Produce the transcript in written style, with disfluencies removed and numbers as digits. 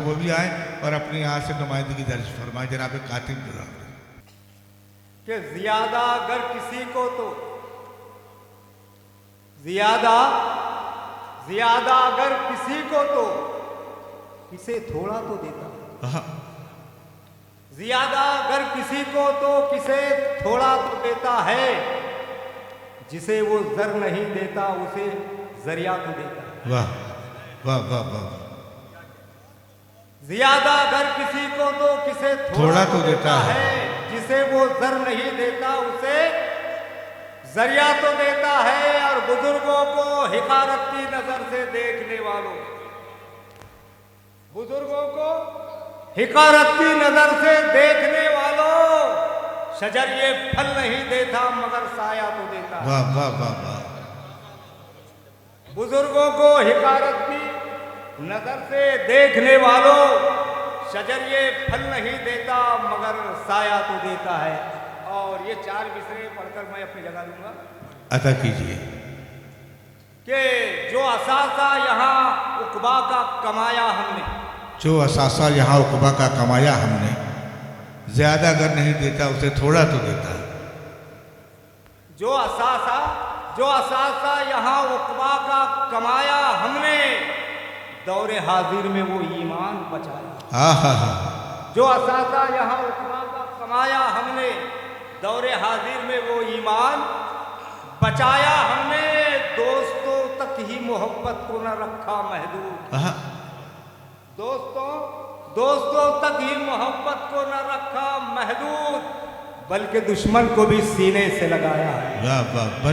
वो भी आए और अपनी यहाँ से नुमाइंदगी दर्ज फरमाए। जनाब कातिब कि ज्यादा अगर किसी को तो ज्यादा अगर किसी को तो किसे थोड़ा तो देता, ज्यादा अगर किसी को तो किसे थोड़ा तो देता है, जिसे वो जर नहीं देता उसे जरिया तो देता है। वाह वाह वाह वाह। ज्यादा अगर किसी को तो किसे थोड़ा तो देता है, जिसे वो जर नहीं देता उसे जरिया तो देता है। और बुजुर्गों को हिकारत की नजर से देखने वालों, बुजुर्गों को हिकारत की नजर से देखने वालों, शजर ये फल नहीं देता मगर साया तो देता है। वाह वाह वाह वाह। बुजुर्गों को हिकारत की नजर से देखने वालों, शजर ये फल नहीं देता मगर साया तो देता है। और ये 4 मिसरे पढ़कर मैं अपनी जगह लूंगा। अता कीजिए कि जो असासा यहाँ उकबा का कमाया हमने, जो असासा यहाँ उकबा का कमाया हमने, ज्यादा अगर नहीं देता उसे थोड़ा तो देता। जो असासा यहाँ उकबा का कमाया हमने, दौरे हाजिर में वो ईमान बचाया। हाँ हाँ हाँ। जो असासा यहाँ उकबा का कमाया हमने, दौरे हाजिर में वो ईमान बचाया हमने। दोस्तों तक ही मोहब्बत को न रखा महदूद, दोस्तों तक ही मोहब्बत को न रखा महदूद, बल्कि दुश्मन को भी सीने से लगाया है। वाह वाह।